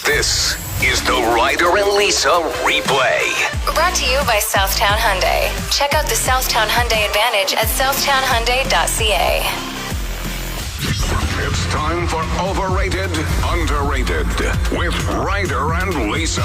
This is the Ryder and Lisa replay. Brought to you by Southtown Hyundai. Check out the Southtown Hyundai Advantage at southtownhyundai.ca. It's time for Overrated, Underrated with Ryder and Lisa.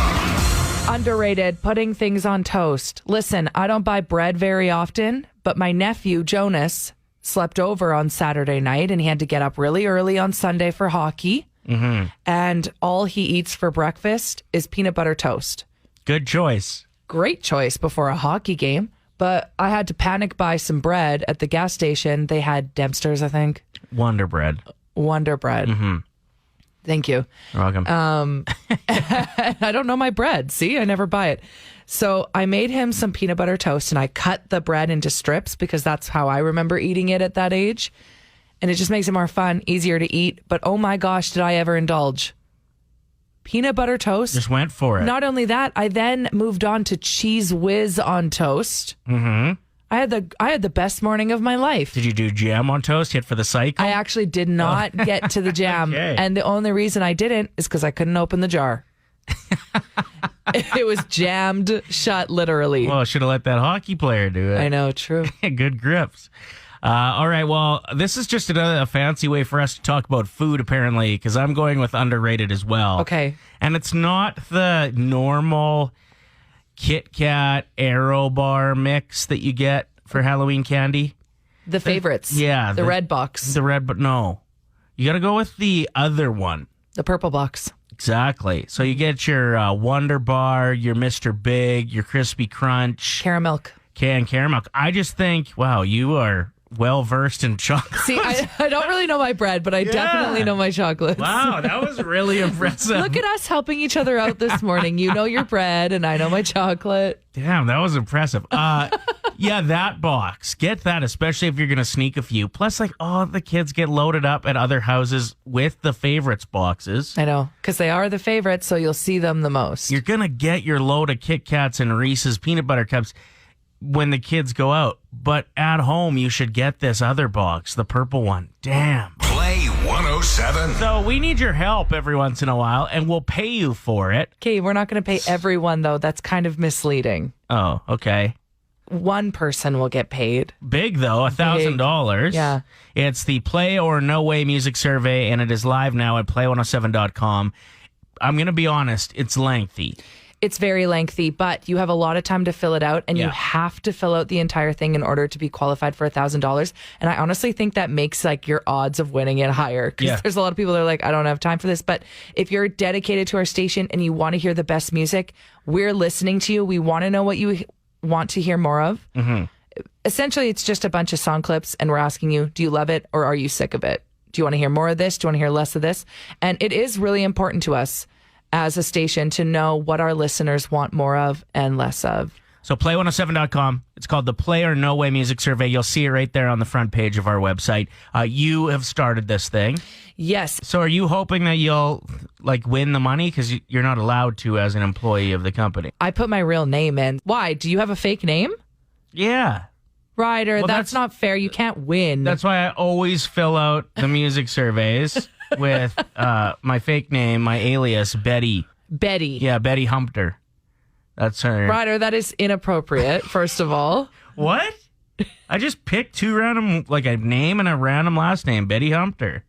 Underrated, putting things on toast. Listen, I don't buy bread very often, but my nephew, Jonas, slept over on Saturday night and he had to get up really early on Sunday for hockey. Mm-hmm. And all he eats for breakfast is peanut butter toast. Good choice. Great choice before a hockey game. But I had to panic buy some bread at the gas station. They had Dempster's, I think. Wonder Bread. Wonder Bread. Mm-hmm. Thank you. You're welcome. I don't know my bread. See, I never buy it. So I made him some peanut butter toast and I cut the bread into strips because that's how I remember eating it at that age. And it just makes it more fun, easier to eat. But oh my gosh, did I ever indulge. Peanut butter toast. Just went for it. Not only that, I then moved on to Cheese Whiz on toast. Mm-hmm. I had the best morning of my life. Did you do jam on toast yet for the cycle? I actually did not get to the jam. Okay. And the only reason I didn't is because I couldn't open the jar. It was jammed shut, literally. Well, I should have let that hockey player do it. I know, true. Good grips. All right, well, this is just a fancy way for us to talk about food, apparently, because I'm going with underrated as well. Okay. And it's not the normal Kit Kat Aero Bar mix that you get for Halloween candy. The favorites. Yeah. The red box. The red, but no. You got to go with the other one. The purple box. Exactly. So you get your Wonder Bar, your Mr. Big, your Crispy Crunch. Caramel. Caramel. I just think, wow, you are well-versed in chocolate. See, I don't really know my bread, but I definitely know my chocolates. Wow, that was really impressive. Look at us helping each other out this morning. You know your bread, and I know my chocolate. Damn, that was impressive. Yeah, that box. Get that, especially if you're going to sneak a few. Plus, like, the kids get loaded up at other houses with the favorites boxes. I know, because they are the favorites, so you'll see them the most. You're going to get your load of Kit Kats and Reese's peanut butter cups when the kids go out. But at home, you should get this other box, the purple one. Damn. Play 107. So we need your help every once in a while, and we'll pay you for it. Okay, we're not going to pay everyone, though. That's kind of misleading. Oh, okay. One person will get paid. Big, though, $1,000. Yeah. It's the Play or No Way Music Survey, and it is live now at play107.com. I'm going to be honest, it's lengthy. It's very lengthy, but you have a lot of time to fill it out, and you have to fill out the entire thing in order to be qualified for $1,000. And I honestly think that makes like your odds of winning it higher, because there's a lot of people that are like, I don't have time for this. But if you're dedicated to our station and you want to hear the best music, we're listening to you. We want to know what you want to hear more of. Mm-hmm. Essentially, it's just a bunch of song clips, and we're asking you, do you love it or are you sick of it? Do you want to hear more of this? Do you want to hear less of this? And it is really important to us as a station to know what our listeners want more of and less of. So play107.com. It's called the Play or No Way Music Survey. You'll see it right there on the front page of our website. You have started this thing. Yes. So are you hoping that you'll win the money? Because you're not allowed to as an employee of the company. I put my real name in. Why? Do you have a fake name? Yeah. Ryder, well, that's not fair. You can't win. That's why I always fill out the music surveys with my fake name, my alias, Betty. Betty. Yeah, Betty Humpter. That's her. Ryder, that is inappropriate, first of all. What? I just picked two random, a name and a random last name, Betty Humpter.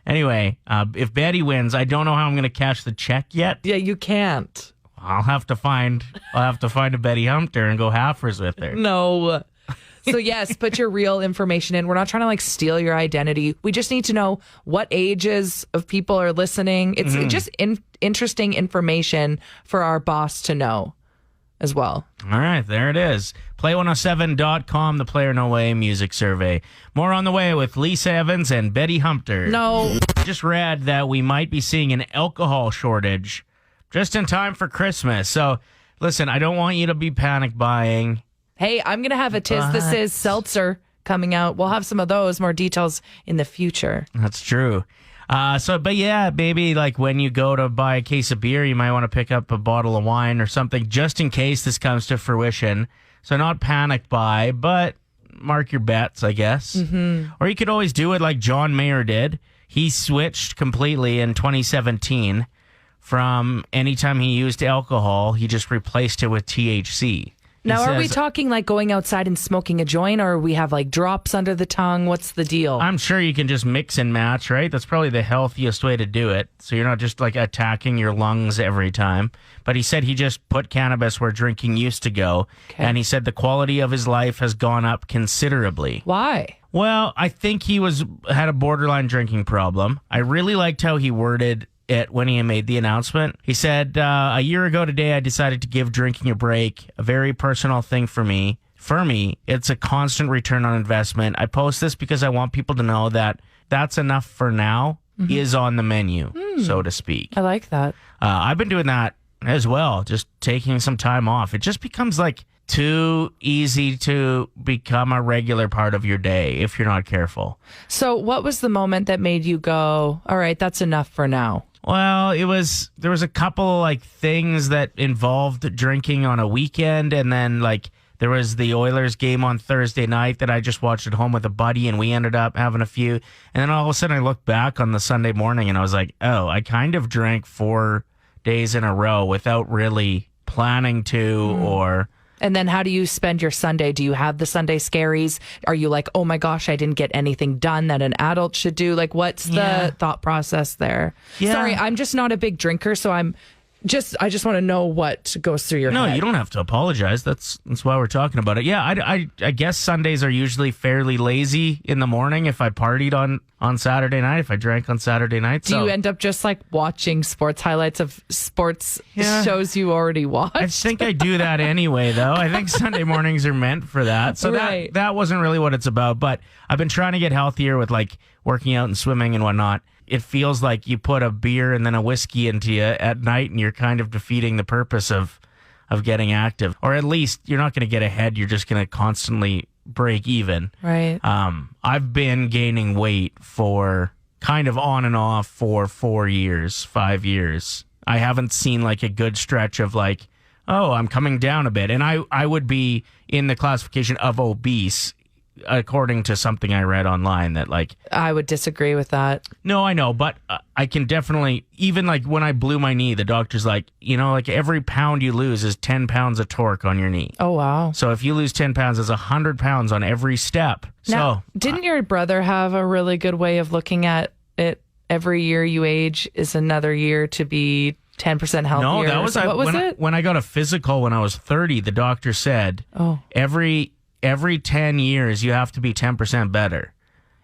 Anyway, if Betty wins, I don't know how I'm going to cash the check yet. Yeah, you can't. I'll have to find a Betty Humpter and go halfers with her. No. So yes, put your real information in. We're not trying to steal your identity. We just need to know what ages of people are listening. It's just interesting information for our boss to know as well. All right, there it is. Play107.com, the Play or No Way Music Survey. More on the way with Lisa Evans and Betty Humpter. No. Just read that we might be seeing an alcohol shortage just in time for Christmas. So listen, I don't want you to be panic buying. Hey, I'm going to have a This Is seltzer coming out. We'll have some of those, more details in the future. That's true. But yeah, maybe when you go to buy a case of beer, you might want to pick up a bottle of wine or something just in case this comes to fruition. So not panic buy, but mark your bets, I guess. Mm-hmm. Or you could always do it like John Mayer did. He switched completely in 2017 from anytime he used alcohol, he just replaced it with THC. Now, are we talking like going outside and smoking a joint, or we have like drops under the tongue? What's the deal? I'm sure you can just mix and match, right? That's probably the healthiest way to do it. So you're not just like attacking your lungs every time. But he said he just put cannabis where drinking used to go. Okay. And he said the quality of his life has gone up considerably. Why? Well, I think he had a borderline drinking problem. I really liked how he worded it when he made the announcement. He said, a year ago today, I decided to give drinking a break, a very personal thing for me. For me, it's a constant return on investment. I post this because I want people to know that that's enough for now is on the menu, so to speak. I like that. I've been doing that as well, just taking some time off. It just becomes like too easy to become a regular part of your day if you're not careful. So what was the moment that made you go, all right, that's enough for now? Well, there was a couple like things that involved drinking on a weekend, and then like there was the Oilers game on Thursday night that I just watched at home with a buddy, and we ended up having a few. And then all of a sudden I looked back on the Sunday morning and I was like, oh, I kind of drank 4 days in a row without really planning to or... And then how do you spend your Sunday? Do you have the Sunday scaries? Are you like, oh my gosh, I didn't get anything done that an adult should do? Like, what's the thought process there? Yeah. Sorry, I'm just not a big drinker, so I just want to know what goes through your head. No, you don't have to apologize. That's why we're talking about it. Yeah, I guess Sundays are usually fairly lazy in the morning if I partied on Saturday night, if I drank on Saturday night. Do you end up just like watching sports highlights of sports shows you already watched? I think I do that anyway, though. I think Sunday mornings are meant for that. So that wasn't really what it's about. But I've been trying to get healthier with like working out and swimming and whatnot. It feels like you put a beer and then a whiskey into you at night and you're kind of defeating the purpose of getting active. Or at least you're not going to get ahead. You're just going to constantly break even. Right. I've been gaining weight for kind of on and off for 5 years. I haven't seen like a good stretch of like, oh, I'm coming down a bit. And I would be in the classification of obese according to something I read online that like... I would disagree with that. No, I know, but I can definitely... Even like when I blew my knee, the doctor's like, like every pound you lose is 10 pounds of torque on your knee. Oh, wow. So if you lose 10 pounds, it's 100 pounds on every step. Now, didn't your brother have a really good way of looking at it? Every year you age is another year to be 10% healthier. No, that was... What was it? When I got a physical when I was 30, the doctor said, every 10 years, you have to be 10% better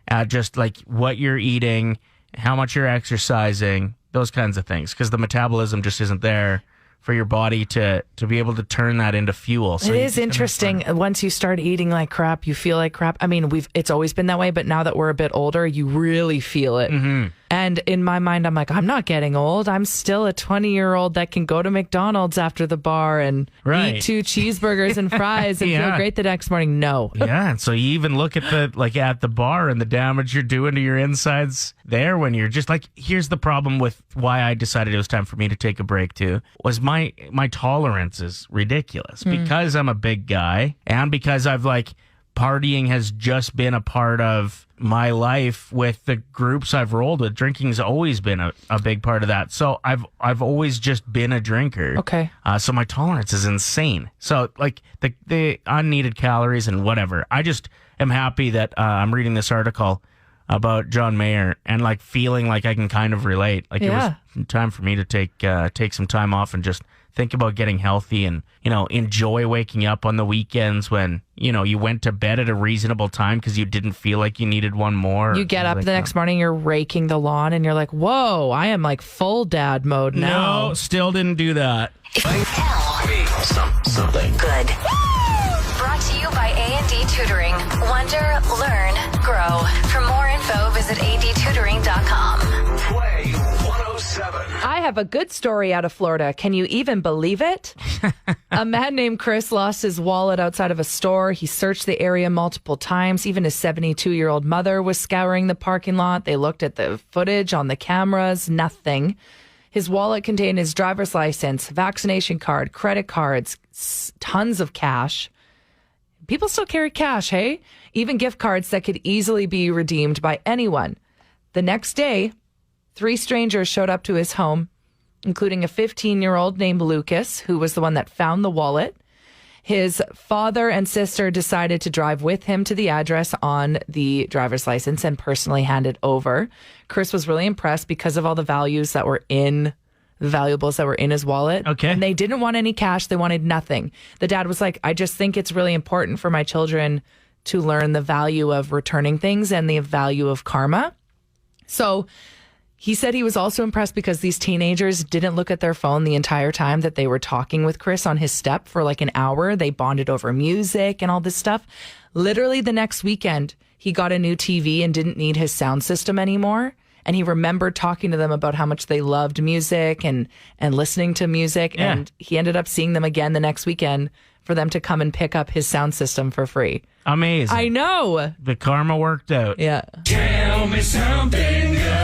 at just like what you're eating, how much you're exercising, those kinds of things. Because the metabolism just isn't there for your body to be able to turn that into fuel. So it is interesting. Once you start eating like crap, you feel like crap. I mean, it's always been that way, but now that we're a bit older, you really feel it. Mm-hmm. And in my mind, I'm like, I'm not getting old. I'm still a 20-year-old that can go to McDonald's after the bar and eat 2 cheeseburgers and fries and feel great the next morning. No. Yeah. And so you even look at the bar and the damage you're doing to your insides there when you're just like, here's the problem with why I decided it was time for me to take a break too, was my tolerance is ridiculous because I'm a big guy and because I've like partying has just been a part of my life with the groups I've rolled with. Drinking's always been a big part of that. So I've always just been a drinker. Okay. So my tolerance is insane. So like the unneeded calories and whatever. I just am happy that I'm reading this article about John Mayer and like feeling like I can kind of relate. Like it was time for me to take some time off and just think about getting healthy and, enjoy waking up on the weekends when, you went to bed at a reasonable time because you didn't feel like you needed one more. You get up the next morning, you're raking the lawn and you're like, whoa, I am like full dad mode now. No, still didn't do that. Tell Me something. good. Brought to you by A&D Tutoring. Wonder, learn, grow. For more info, visit adtutoring.com. Play 107. I have a good story out of Florida. Can you even believe it? A man named Chris lost his wallet outside of a store. He searched the area multiple times. Even his 72-year-old mother was scouring the parking lot. They looked at the footage on the cameras. Nothing. His wallet contained his driver's license, vaccination card, credit cards, tons of cash. People still carry cash, hey? Even gift cards that could easily be redeemed by anyone. The next day, 3 strangers showed up to his home including a 15-year-old named Lucas, who was the one that found the wallet. His father and sister decided to drive with him to the address on the driver's license and personally hand it over. Chris was really impressed because of all the valuables that were in his wallet. Okay. And they didn't want any cash. They wanted nothing. The dad was like, I just think it's really important for my children to learn the value of returning things and the value of karma. So he said he was also impressed because these teenagers didn't look at their phone the entire time that they were talking with Chris on his step for like an hour. They bonded over music and all this stuff. Literally the next weekend, he got a new TV and didn't need his sound system anymore. And he remembered talking to them about how much they loved music and listening to music. Yeah. And he ended up seeing them again the next weekend for them to come and pick up his sound system for free. Amazing. I know. The karma worked out. Yeah. Tell me something good.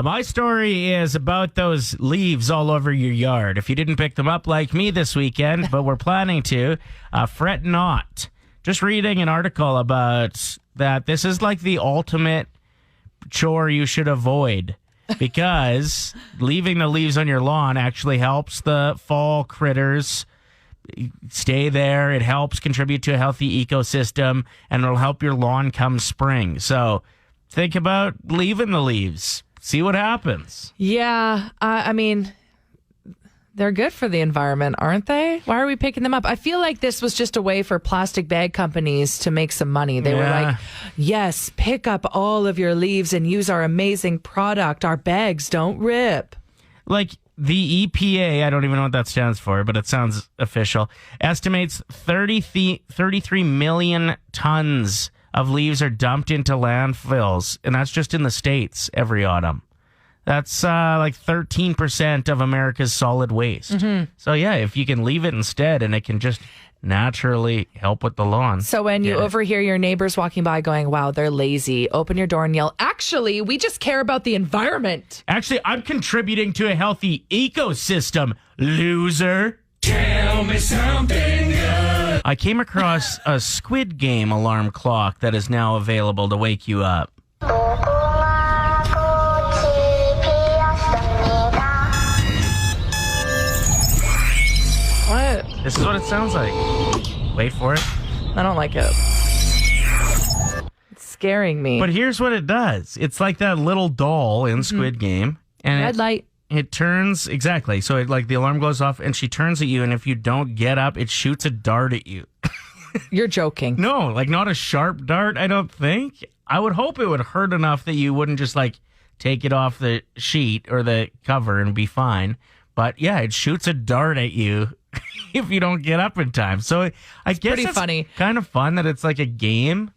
My story is about those leaves all over your yard. If you didn't pick them up like me this weekend, but we're planning to, fret not. Just reading an article about that. This is like the ultimate chore you should avoid because leaving the leaves on your lawn actually helps the fall critters stay there. It helps contribute to a healthy ecosystem, and it'll help your lawn come spring. So think about leaving the leaves. See what happens. Yeah. I mean, they're good for the environment, aren't they? Why are we picking them up? I feel like this was just a way for plastic bag companies to make some money. They were like, yes, pick up all of your leaves and use our amazing product. Our bags don't rip. Like the EPA, I don't even know what that stands for, but it sounds official, estimates 33 million tons of leaves are dumped into landfills, and that's just in the States every autumn. That's like 13% of America's solid waste. Mm-hmm. So, yeah, if you can leave it instead and it can just naturally help with the lawn. So when you overhear your neighbors walking by going, wow, they're lazy, open your door and yell, actually, we just care about the environment. Actually, I'm contributing to a healthy ecosystem, loser. Tell me something good. I came across a Squid Game alarm clock that is now available to wake you up. What? This is what it sounds like. Wait for it. I don't like it. It's scaring me. But here's what it does. It's like that little doll in Squid Game. And Red light. It turns, exactly. So it, like the alarm goes off and she turns at you. And if you don't get up, it shoots a dart at you. You're joking. No, like not a sharp dart, I don't think. I would hope it would hurt enough that you wouldn't just like take it off the sheet or the cover and be fine. But yeah, it shoots a dart at you if you don't get up in time. So I guess pretty funny. Kind of fun that it's like a game.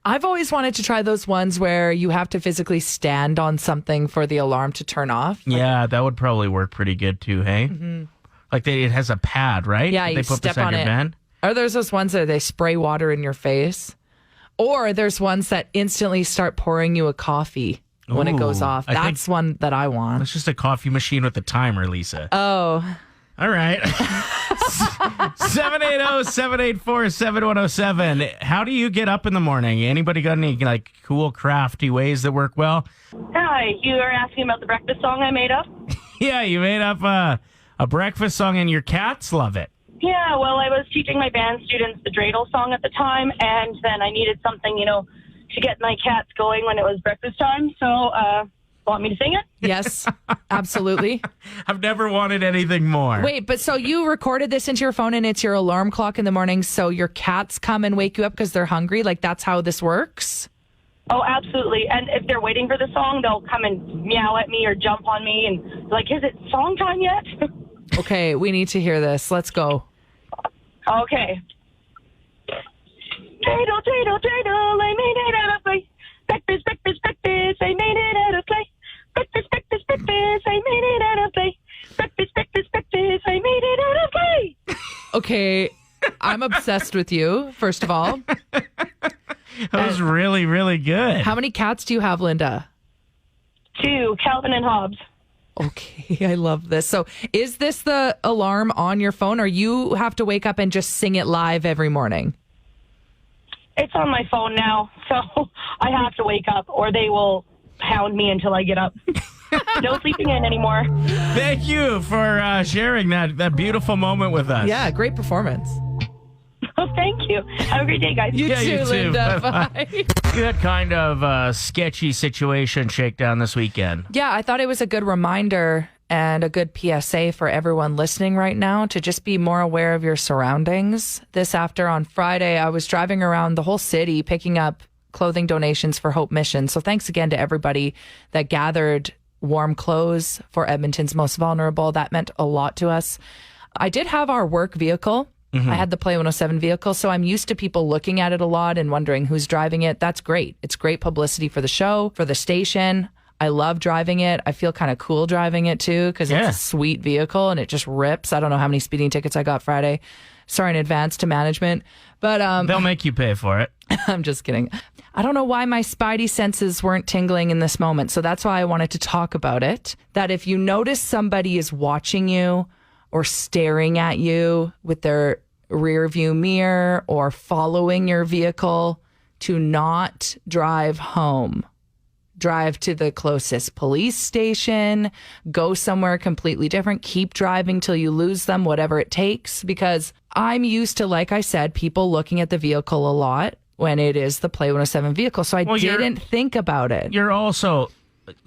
I've always wanted to try those ones where you have to physically stand on something for the alarm to turn off. Yeah, that would probably work pretty good too, hey? Mm-hmm. Like it has a pad, right? Yeah, that you they put step beside on your it. bed. Or there's those ones that they spray water in your face. Or there's ones that instantly start pouring you a coffee when it goes Ooh, off. That's one that I want. It's just a coffee machine with a timer, Lisa. Oh. All right. 780-784-7107. How do you get up in the morning? Anybody got any like cool crafty ways that work well? Hi, you are asking about the breakfast song I made up? Yeah, you made up a breakfast song and your cats love it. Yeah, well, I was teaching my band students the dreidel song at the time, and then I needed something, to get my cats going when it was breakfast time. So, want me to sing it? Yes, absolutely. I've never wanted anything more. Wait, but so you recorded this into your phone and it's your alarm clock in the morning, so your cats come and wake you up because they're hungry? Like, that's how this works? Oh, absolutely. And if they're waiting for the song, they'll come and meow at me or jump on me and be like, is it song time yet? Okay, we need to hear this. Let's go. Okay. Dreidel, dreidel, dreidel, I made it out of clay. Breakfast, breakfast, breakfast, I made it out of clay. Breakfast, breakfast, breakfast, I made it out of clay. Breakfast, breakfast, breakfast, I made it out of clay. Okay, I'm obsessed with you, first of all. That was really, really good. How many cats do you have, Linda? 2, Calvin and Hobbes. Okay, I love this. So is this the alarm on your phone, or you have to wake up and just sing it live every morning? It's on my phone now, so I have to wake up or they will hound me until I get up. No sleeping in anymore. Thank you for sharing that beautiful moment with us. Yeah, great performance. Oh, thank you. Have a great day, guys. You too, Linda. Bye. Good kind of sketchy situation shakedown this weekend. Yeah, I thought it was a good reminder and a good PSA for everyone listening right now to just be more aware of your surroundings. On Friday, I was driving around the whole city picking up clothing donations for Hope Mission. So thanks again to everybody that gathered warm clothes for Edmonton's most vulnerable. That meant a lot to us. I did have our work vehicle. I had the Play 107 vehicle, so I'm used to people looking at it a lot and wondering who's driving it. That's great. It's great publicity for the show, for the station. I love driving it. I feel kind of cool driving it too because it's a sweet vehicle and it just rips. I don't know how many speeding tickets I got Friday. Sorry in advance to management, but they'll make you pay for it. I'm just kidding. I don't know why my spidey senses weren't tingling in this moment, so that's why I wanted to talk about it. That if you notice somebody is watching you or staring at you with their rear view mirror or following your vehicle, to not drive home. Drive to the closest police station, go somewhere completely different, keep driving till you lose them, whatever it takes, because I'm used to, like I said, people looking at the vehicle a lot when it is the Play 107 vehicle. So I didn't think about it. You're also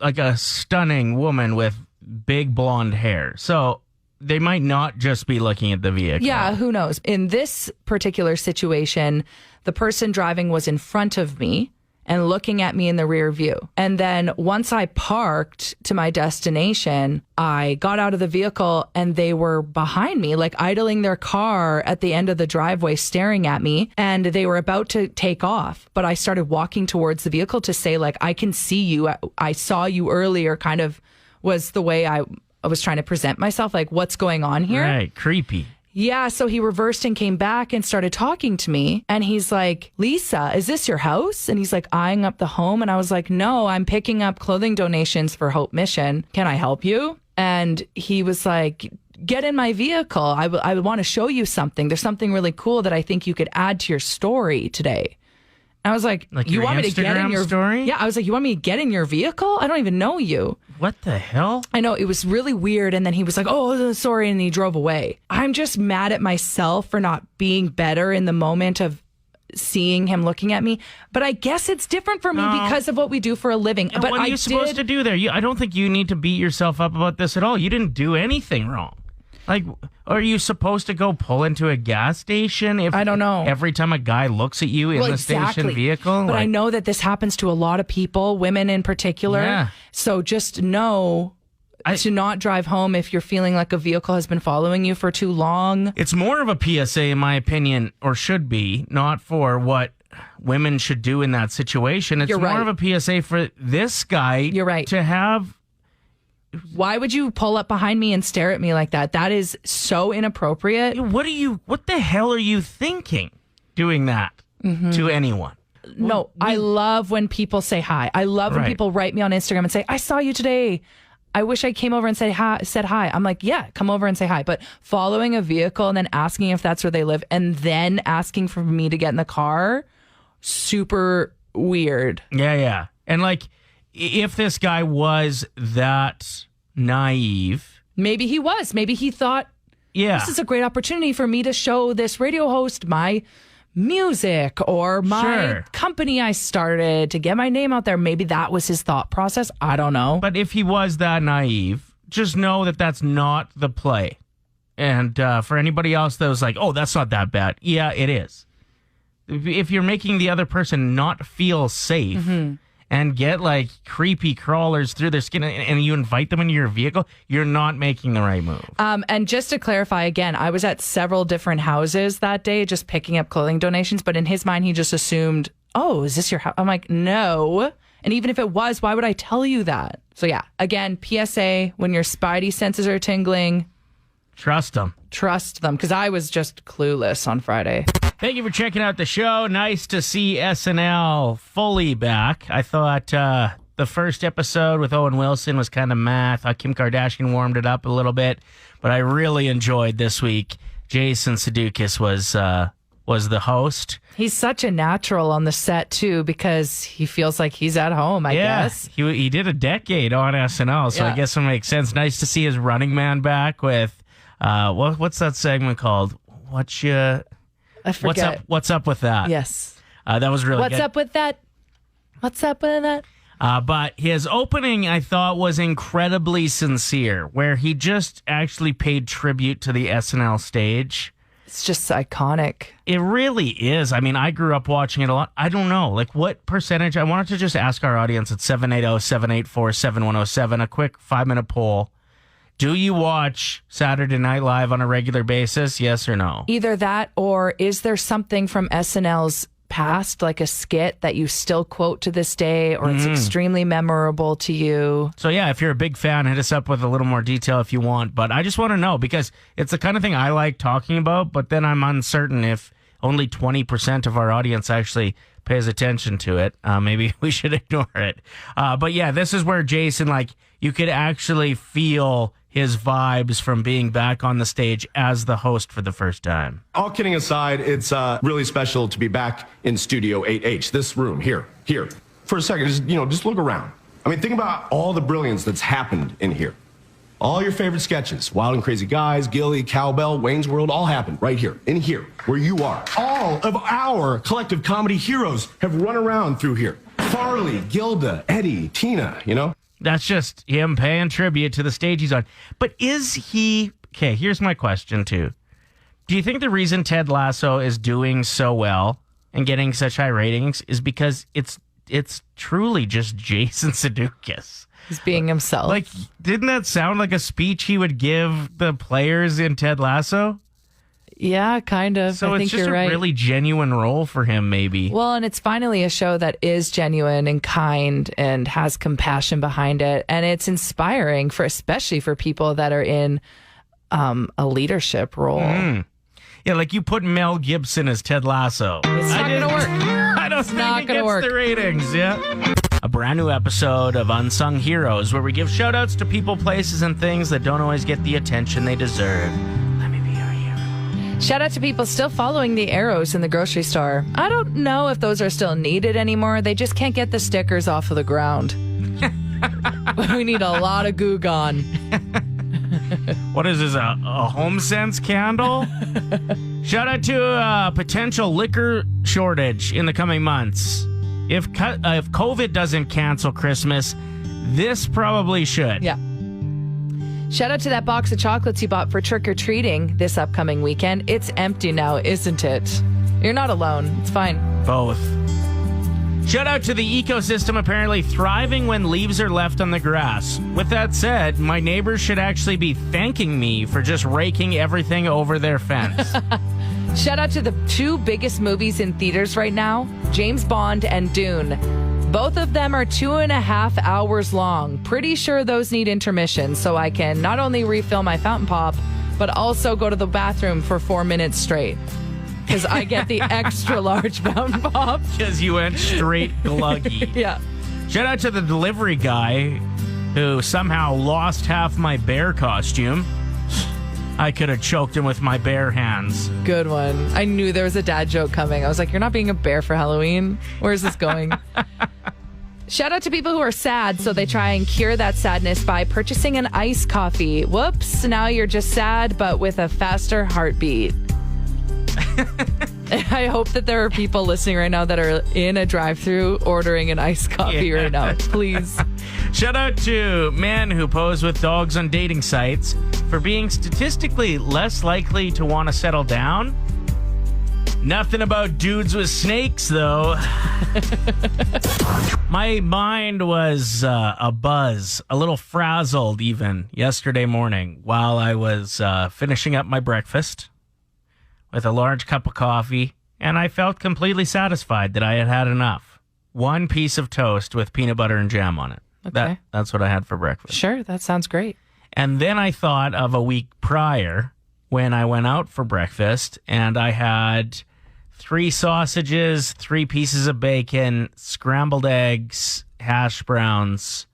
like a stunning woman with big blonde hair. So they might not just be looking at the vehicle. Yeah, who knows? In this particular situation, the person driving was in front of me and looking at me in the rear view. And then once I parked to my destination, I got out of the vehicle and they were behind me, like idling their car at the end of the driveway, staring at me. And they were about to take off. But I started walking towards the vehicle to say, like, I can see you. I saw you earlier, kind of was the way I was trying to present myself, like, what's going on here? Right, creepy. Yeah, so he reversed and came back and started talking to me. And he's like, Lisa, is this your house? And he's like eyeing up the home. And I was like, no, I'm picking up clothing donations for Hope Mission. Can I help you? And he was like, get in my vehicle. I want to show you something. There's something really cool that I think you could add to your story today. I was like you want me to get in your story? Yeah, I was like, you want me to get in your vehicle? I don't even know you. What the hell? I know, it was really weird. And then he was like, oh, sorry. And he drove away. I'm just mad at myself for not being better in the moment of seeing him looking at me. But I guess it's different for me because of what we do for a living. And but what are you supposed to do there? I don't think you need to beat yourself up about this at all. You didn't do anything wrong. Like, are you supposed to go pull into a gas station I don't know. Every time a guy looks at you in the station vehicle? But I know that this happens to a lot of people, women in particular. Yeah. So just know to not drive home if you're feeling like a vehicle has been following you for too long. It's more of a PSA, in my opinion, or should be, not for what women should do in that situation. It's more of a PSA for this guy to have... Why would you pull up behind me and stare at me like that? That is so inappropriate. What the hell are you thinking doing that to anyone? No, I love when people say hi. I love when people write me on Instagram and say, I saw you today. I wish I came over and said hi. I'm like, yeah, come over and say hi. But following a vehicle and then asking if that's where they live and then asking for me to get in the car, super weird. Yeah. And like, if this guy was that naive... Maybe he was. Maybe he thought, this is a great opportunity for me to show this radio host my music or my company I started to get my name out there. Maybe that was his thought process. I don't know. But if he was that naive, just know that that's not the play. And for anybody else that was like, oh, that's not that bad. Yeah, it is. If you're making the other person not feel safe... and get like creepy crawlers through their skin and you invite them into your vehicle, you're not making the right move. And just to clarify again, I was at several different houses that day just picking up clothing donations, but in his mind, he just assumed, oh, is this your house? I'm like, no. And even if it was, why would I tell you that? So yeah, again, PSA, when your spidey senses are tingling, trust them. Trust them, because I was just clueless on Friday. Thank you for checking out the show. Nice to see SNL fully back. I thought the first episode with Owen Wilson was kind of meh. I thought Kim Kardashian warmed it up a little bit, but I really enjoyed this week. Jason Sudeikis was was the host. He's such a natural on the set, too, because he feels like he's at home, I guess. He did a decade on SNL, so I guess it makes sense. Nice to see his running man back with, what's that segment called? I forget. What's up with that? Yes. That was really good. What's up with that? What's up with that? But his opening, I thought, was incredibly sincere, where he just actually paid tribute to the SNL stage. It's just iconic. It really is. I mean, I grew up watching it a lot. I don't know, like what percentage. I wanted to just ask our audience at 780-784-7107, a quick 5-minute poll. Do you watch Saturday Night Live on a regular basis? Yes or no? Either that, or is there something from SNL's past, like a skit that you still quote to this day, or it's extremely memorable to you? So yeah, if you're a big fan, hit us up with a little more detail if you want. But I just want to know, because it's the kind of thing I like talking about, but then I'm uncertain if only 20% of our audience actually pays attention to it. Maybe we should ignore it. But yeah, this is where Jason, like, you could actually feel his vibes from being back on the stage as the host for the first time. All kidding aside, it's really special to be back in Studio 8H, this room here. For a second, just look around. I mean, think about all the brilliance that's happened in here. All your favorite sketches, Wild and Crazy Guys, Gilly, Cowbell, Wayne's World, all happened right here, in here, where you are. All of our collective comedy heroes have run around through here. Farley, Gilda, Eddie, Tina, That's just him paying tribute to the stage he's on. But is he... Okay, here's my question, too. Do you think the reason Ted Lasso is doing so well and getting such high ratings is because it's truly just Jason Sudeikis? He's being himself. Like, didn't that sound like a speech he would give the players in Ted Lasso? Yeah, kind of. So I it's think just you're right. a really genuine role for him, maybe. Well, and it's finally a show that is genuine and kind and has compassion behind it. And it's inspiring, especially for people that are in a leadership role. Yeah, like you put Mel Gibson as Ted Lasso. It's not going to work. I don't think not it gonna gets work. the ratings, yeah. A brand new episode of Unsung Heroes, where we give shout-outs to people, places, and things that don't always get the attention they deserve. Let me be your hero. Shout out to people still following the arrows in the grocery store. I don't know if those are still needed anymore. They just can't get the stickers off of the ground. We need a lot of goo gone. What is this, a HomeSense candle? Shout out to a potential liquor shortage in the coming months. If COVID doesn't cancel Christmas, this probably should. Yeah. Shout out to that box of chocolates you bought for trick-or-treating this upcoming weekend. It's empty now, isn't it? You're not alone. It's fine. Both. Shout out to the ecosystem apparently thriving when leaves are left on the grass. With that said, my neighbors should actually be thanking me for just raking everything over their fence. Shout out to the two biggest movies in theaters right now, James Bond and Dune. Both of them are 2.5 hours long. Pretty sure those need intermission, so I can not only refill my fountain pop, but also go to the bathroom for 4 minutes straight. Because I get the extra large fountain pop. Because you went straight gluggy. Yeah. Shout out to the delivery guy who somehow lost half my bear costume. I could have choked him with my bare hands. Good one. I knew there was a dad joke coming. I was like, you're not being a bear for Halloween. Where's this going? Shout out to people who are sad, so they try and cure that sadness by purchasing an iced coffee. Whoops, now you're just sad, but with a faster heartbeat. I hope that there are people listening right now that are in a drive-thru ordering an iced coffee right now. Please. Shout out to men who pose with dogs on dating sites for being statistically less likely to want to settle down. Nothing about dudes with snakes, though. My mind was abuzz, a little frazzled even yesterday morning while I was finishing up my breakfast with a large cup of coffee, and I felt completely satisfied that I had had enough. One piece of toast with peanut butter and jam on it. Okay. That's what I had for breakfast. Sure, that sounds great. And then I thought of a week prior when I went out for breakfast, and I had 3 sausages, 3 pieces of bacon, scrambled eggs, hash browns,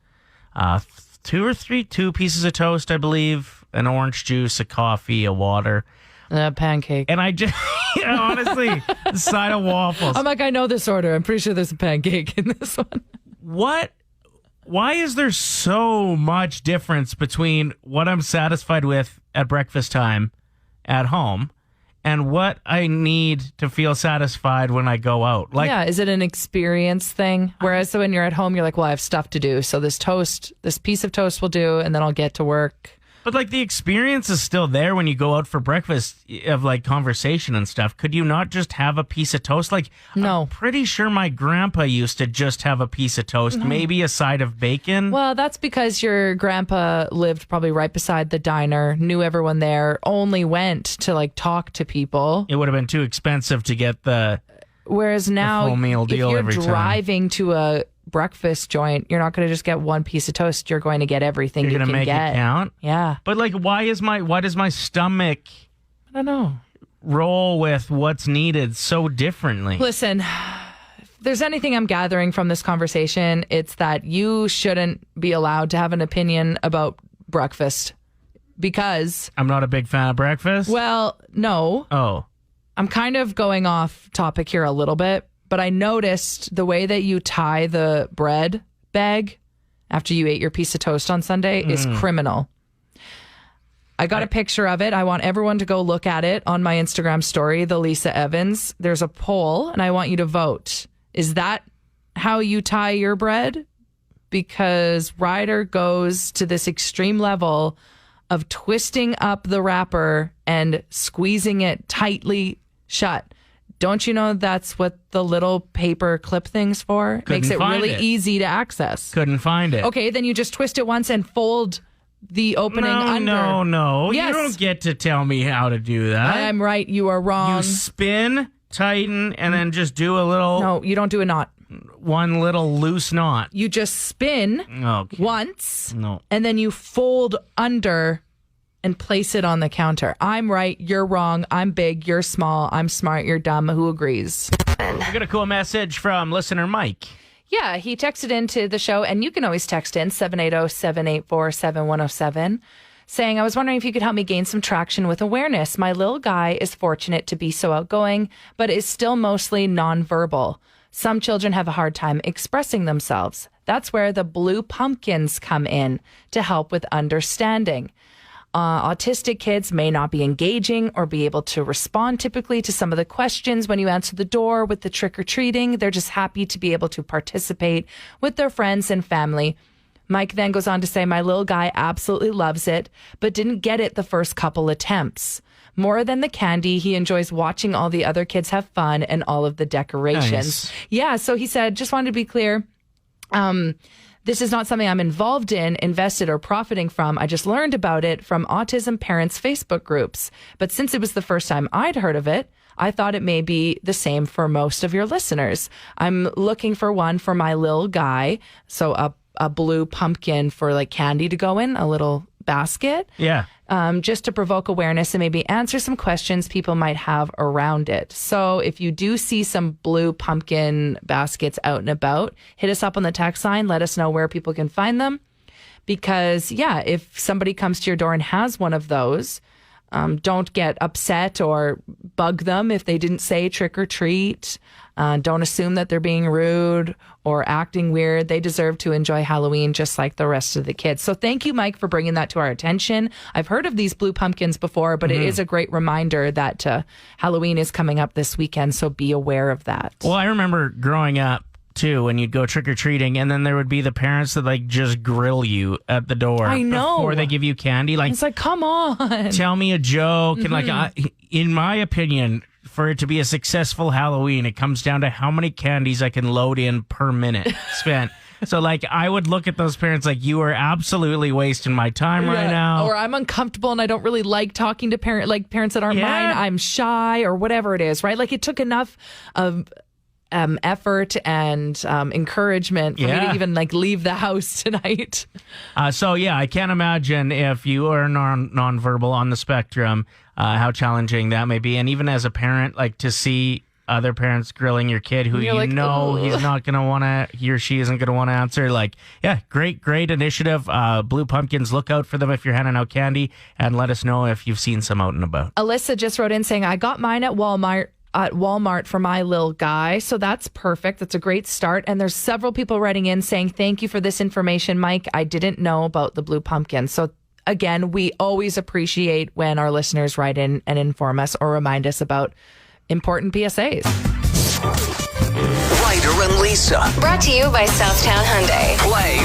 2 pieces of toast, I believe, an orange juice, a coffee, a water. Pancake. And I just, honestly, the side of waffles. I'm like, I know this order. I'm pretty sure there's a pancake in this one. What? Why is there so much difference between what I'm satisfied with at breakfast time at home and what I need to feel satisfied when I go out? Like, yeah, is it an experience thing? Whereas when you're at home, you're like, well, I have stuff to do. So this piece of toast will do, and then I'll get to work. but like the experience is still there when you go out for breakfast of like conversation and stuff. Could you not just have a piece of toast? Like, No. I'm pretty sure my grandpa used to just have a piece of toast, maybe a side of bacon. Well, that's because your grandpa lived probably right beside the diner, knew everyone there, only went to like talk to people. It would have been too expensive to get the. Whereas now, full meal deal if you're every time. driving to a breakfast joint, you're not going to just get one piece of toast. You're going to get everything You're you gonna can make get. it count. Yeah. But like, why does my stomach I don't know. roll with what's needed so differently? Listen, if there's anything I'm gathering from this conversation, it's that you shouldn't be allowed to have an opinion about breakfast because, I'm not a big fan of breakfast. well, no, Oh, I'm kind of going off topic here a little bit, but I noticed the way that you tie the bread bag after you ate your piece of toast on Sunday is criminal. I got a picture of it. I want everyone to go look at it on my Instagram story, the Lisa Evans. There's a poll, and I want you to vote. Is that how you tie your bread? Because Ryder goes to this extreme level of twisting up the wrapper and squeezing it tightly shut. Don't you know that's what the little paper clip thing's for? Couldn't Makes it find really it. easy to access. couldn't find it. Okay, then you just twist it once and fold the opening under. No. Yes. You don't get to tell me how to do that. I'm right. You are wrong. You spin, tighten, and then just do a little, No, you don't do a knot. one little loose knot. You just spin Okay. once No. and then you fold under and place it on the counter. I'm right. You're wrong. I'm big. You're small. I'm smart. You're dumb. Who agrees? I got a cool message from listener Mike. Yeah, he texted into the show, and you can always text in 780-784-7107, saying, I was wondering if you could help me gain some traction with awareness. My little guy is fortunate to be so outgoing, but is still mostly nonverbal. Some children have a hard time expressing themselves. That's where the blue pumpkins come in to help with understanding. Autistic kids may not be engaging or be able to respond typically to some of the questions when you answer the door with the trick-or-treating. They're just happy to be able to participate with their friends and family. Mike then goes on to say, my little guy absolutely loves it, but didn't get it the first couple attempts. More than the candy, he enjoys watching all the other kids have fun and all of the decorations. Nice. Yeah, so he said, just wanted to be clear, this is not something I'm involved in, invested, or profiting from. I just learned about it from autism parents' Facebook groups. But since it was the first time I'd heard of it, I thought it may be the same for most of your listeners. I'm looking for one for my little guy. So a blue pumpkin for like candy to go in, a little basket. Yeah. Just to provoke awareness and maybe answer some questions people might have around it. So if you do see some blue pumpkin baskets out and about, hit us up on the text line. Let us know where people can find them. Because, yeah, if somebody comes to your door and has one of those, don't get upset or bug them if they didn't say trick or treat. Don't assume that they're being rude or acting weird. They deserve to enjoy Halloween just like the rest of the kids. So thank you, Mike, for bringing that to our attention. I've heard of these blue pumpkins before, but it is a great reminder that Halloween is coming up this weekend. So be aware of that. Well, I remember growing up too, when you'd go trick-or-treating and then there would be the parents that like just grill you at the door. I know. Before they give you candy. Like, It's like, come on. tell me a joke. And like, in my opinion, for it to be a successful Halloween, it comes down to how many candies I can load in per minute spent. So like, I would look at those parents like, you are absolutely wasting my time right now. Or I'm uncomfortable and I don't really like talking to parents that aren't Yeah. mine. I'm shy or whatever it is, right? Like it took enough of effort and encouragement for me Yeah. to even like leave the house tonight. So yeah, I can't imagine if you are nonverbal on the spectrum, how challenging that may be. And even as a parent, like to see other parents grilling your kid who You're like, "Ugh." he's not going to want to, he or she isn't going to want to answer. Like, yeah, great initiative. Blue Pumpkins, look out for them if you're handing out candy, and let us know if you've seen some out and about. Alyssa just wrote in saying, I got mine at Walmart for my little guy. So that's perfect. That's a great start. And there's several people writing in saying, thank you for this information, Mike. I didn't know about the Blue Pumpkin. So again, we always appreciate when our listeners write in and inform us or remind us about important PSAs. Ryder and Lisa. Brought to you by Southtown Hyundai. Play